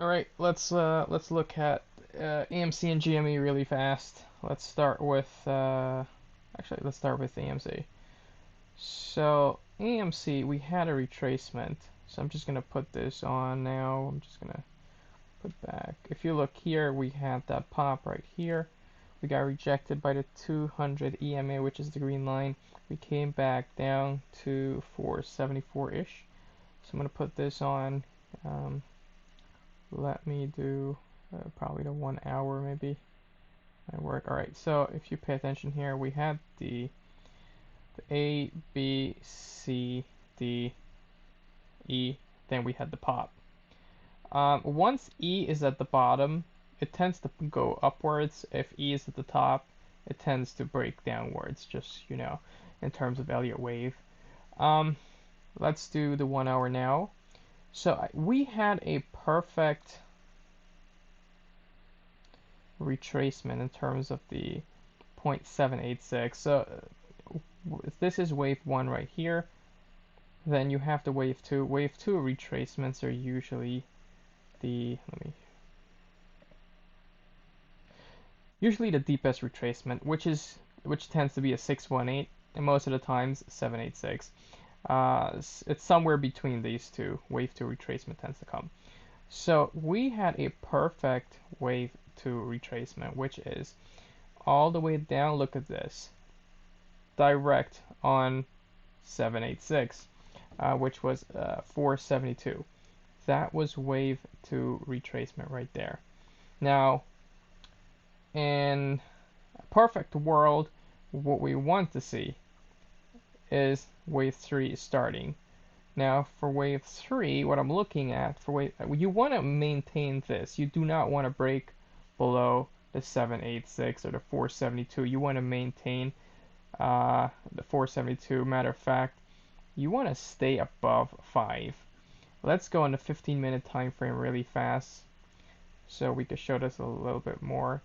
All right, let's look at AMC and GME really fast. Let's start with actually let's start with AMC. So AMC, we had a retracement. So I'm just gonna put this on now. I'm just gonna put back. If you look here, we had that pop right here. We got rejected by the 200 EMA, which is the green line. We came back down to 474-ish. So I'm gonna put this on. Um, Let me do probably the 1 hour maybe. I work. All right. So if you pay attention here, we had the A, B, C, D, E. Then we had the pop. Once E is at the bottom, it tends to go upwards. If E is at the top, it tends to break downwards. Just in terms of Elliott wave. Um, let's do the 1 hour now. So we had a perfect retracement in terms of the 0.786. So if this is wave 1 right here, then you have the wave 2. Wave 2 retracements are usually usually the deepest retracement, which tends to be a 618, and most of the times 786. It's somewhere between these two. Wave 2 retracement tends to come. So we had a perfect wave 2 retracement, which is all the way down. Look at this, direct on 786, which was 472. That was wave 2 retracement right there. Now, in a perfect world, what we want to see is wave 3 starting. Now, for wave 3, what I'm looking at for wave, you want to maintain this. You do not want to break below the 786 or the 472. You want to maintain the 472. Matter of fact, you want to stay above 5. Let's go on the 15-minute time frame really fast so we can show this a little bit more.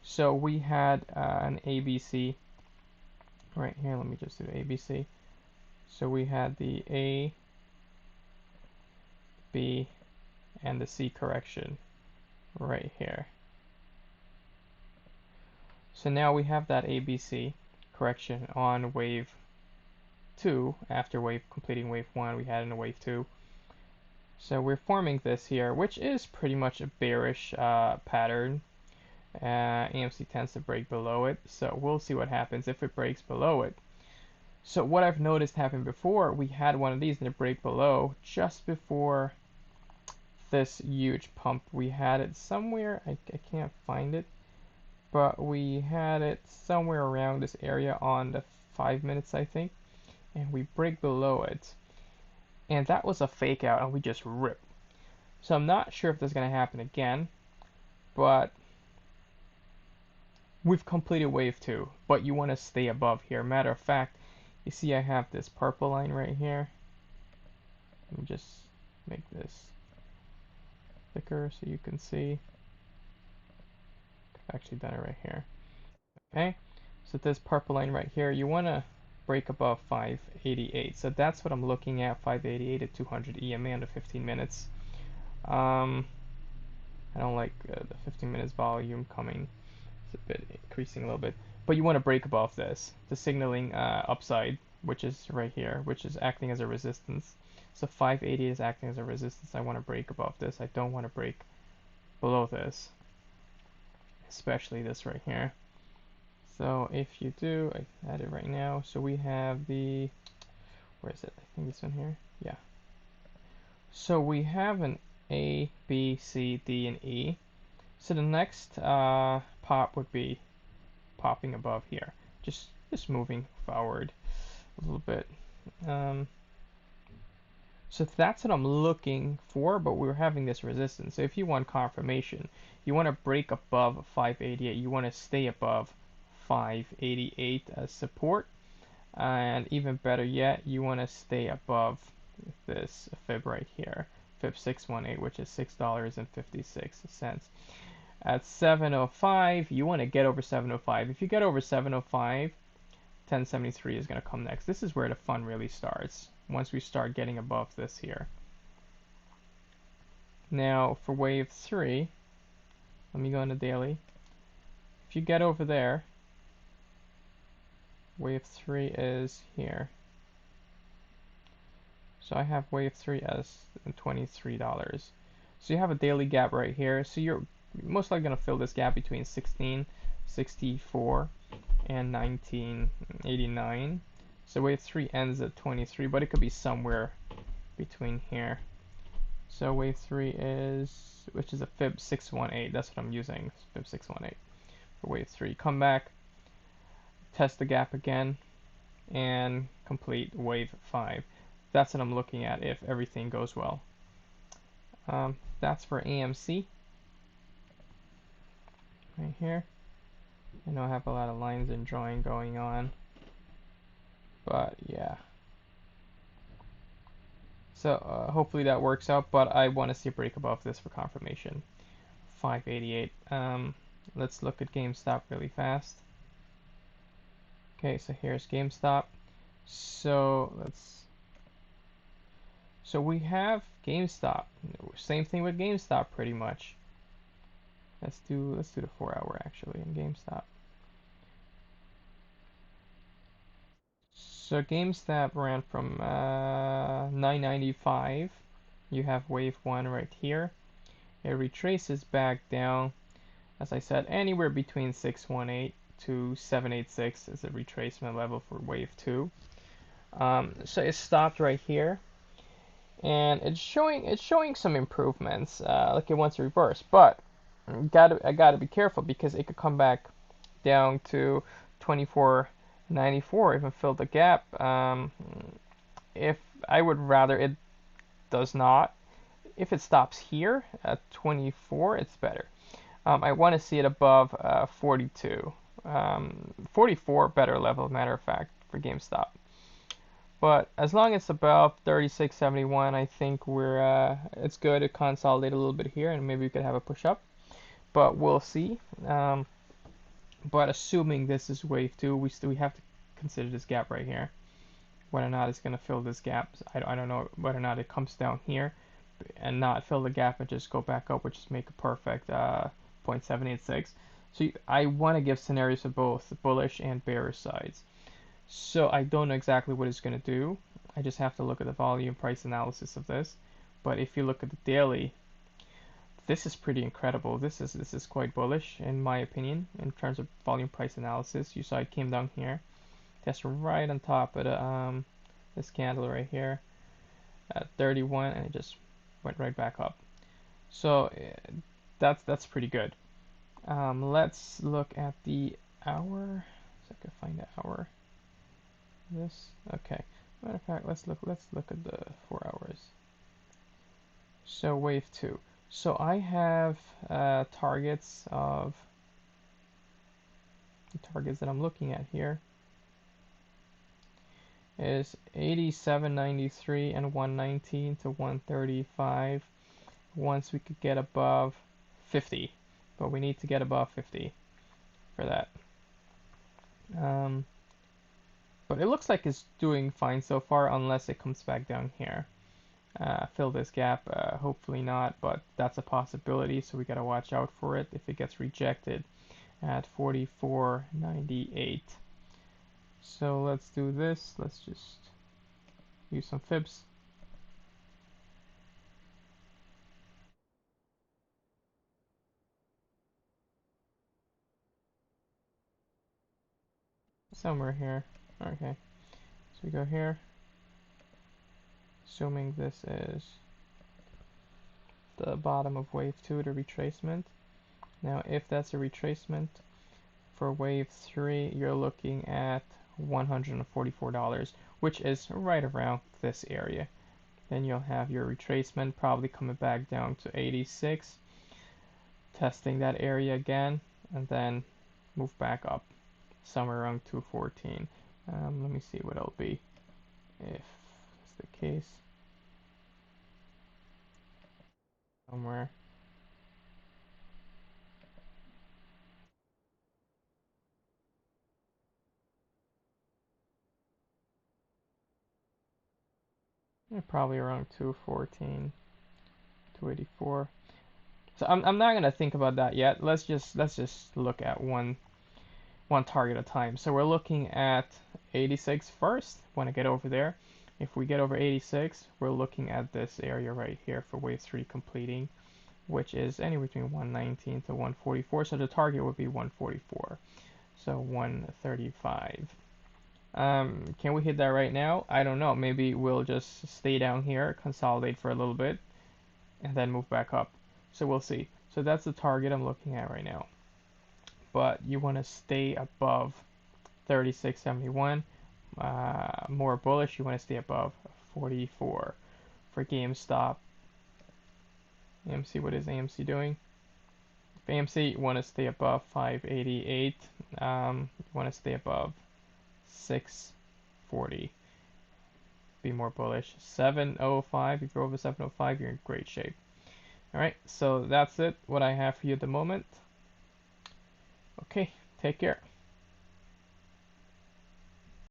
So we had an ABC right here. Let me just do the ABC. So we had the A, B, and the C correction right here. So now we have that ABC correction on wave 2 after completing wave 1 we had in a wave 2. So we're forming this here, which is pretty much a bearish pattern. AMC tends to break below it, so we'll see what happens if it breaks below it. So what I've noticed happened before, we had one of these and it break below just before this huge pump. We had it somewhere, I can't find it, but we had it somewhere around this area on the 5 minutes, I think, and we break below it. And that was a fake out and we just ripped. So I'm not sure if this is going to happen again, but we've completed wave 2, but you want to stay above here. Matter of fact, you see I have this purple line right here. Let me just make this thicker so you can see. I've actually done it right here. Okay, so this purple line right here, you want to break above 588. So that's what I'm looking at, 588 at 200 EMA under 15 minutes. I don't like the 15 minutes volume coming. It's a bit increasing a little bit. But you want to break above this. The signaling upside, which is right here, which is acting as a resistance. So 580 is acting as a resistance. I want to break above this. I don't want to break below this, especially this right here. So if you do, I add it right now. So we have the, where is it? I think this one here. Yeah. So we have an A, B, C, D, and E. So the next pop would be popping above here. Just moving forward a little bit. So that's what I'm looking for, but we're having this resistance. So if you want confirmation, you want to break above 588. You want to stay above 588 as support. And even better yet, you want to stay above this fib right here, fib 618, which is $6.56. At 705, you want to get over 705. If you get over 705, 1073 is going to come next. This is where the fun really starts, once we start getting above this here. Now for wave 3, let me go into daily. If you get over there, wave 3 is here. So I have wave 3 as $23. So you have a daily gap right here. So you're most likely going to fill this gap between 1664 and 1989. So wave 3 ends at 23, but it could be somewhere between here. So wave 3 is, which is a fib 618. That's what I'm using, fib 618 for wave 3. Come back, test the gap again, and complete wave 5. That's what I'm looking at if everything goes well. That's for AMC right here. I know I have a lot of lines and drawing going on, but yeah. So hopefully that works out, but I want to see a break above this for confirmation. 588. Let's look at GameStop really fast. Okay, so here's GameStop. So we have GameStop. Same thing with GameStop pretty much. Let's do the 4-hour actually in GameStop. So GameStop ran from 995. You have wave 1 right here. It retraces back down. As I said, anywhere between 618 to 786 is a retracement level for wave 2. So it stopped right here, and it's showing some improvements. Like it wants to reverse, but I gotta be careful because it could come back down to 24.94, even fill the gap. If I would rather it does not. If it stops here at 24, it's better. I want to see it above 42. 44 better level, matter of fact, for GameStop. But as long as it's above 36.71, I think it's good to consolidate a little bit here, and maybe we could have a push up. But we'll see. But assuming this is wave 2, we have to consider this gap right here. Whether or not it's going to fill this gap, I don't know whether or not it comes down here and not fill the gap and just go back up, which is make a perfect 0.786. So I want to give scenarios for both bullish and bearish sides. So I don't know exactly what it's going to do. I just have to look at the volume price analysis of this. But if you look at the daily, this is pretty incredible. This is quite bullish in my opinion in terms of volume price analysis. You saw it came down here. That's right on top of this candle right here at 31, and it just went right back up. So that's pretty good. Let's look at the hour. So I can find the hour. This okay. Matter of fact, let's look at the 4 hours. So wave 2. So I have targets of the targets that I'm looking at here is 87.93 and 119 to 135. Once we could get above 50, but we need to get above 50 for that. But it looks like it's doing fine so far unless it comes back down here. Fill this gap, hopefully not, but that's a possibility, so we gotta watch out for it if it gets rejected at 44.98. So let's do this. Let's just use some fibs. Somewhere here. Okay, so we go here. Assuming this is the bottom of wave 2, the retracement. Now if that's a retracement for wave 3, you're looking at $144, which is right around this area. Then you'll have your retracement probably coming back down to 86, testing that area again, and then move back up somewhere around 214. Let me see what it'll be if that's the case. Somewhere. Probably around 214, 284. So I'm not gonna think about that yet. Let's just look at one target at a time. So we're looking at 86 first. Want to get over there. If we get over 86, we're looking at this area right here for wave 3 completing, which is anywhere between 119 to 144. So the target would be 144. So 135. Can we hit that right now? I don't know. Maybe we'll just stay down here, consolidate for a little bit, and then move back up. So we'll see. So that's the target I'm looking at right now. But you want to stay above 36.71. More bullish, you want to stay above 44. For GameStop, AMC, what is AMC doing? If AMC, you want to stay above 588. You want to stay above 640. Be more bullish. 705, if you're over 705, you're in great shape. Alright, so that's it, what I have for you at the moment. Okay, take care.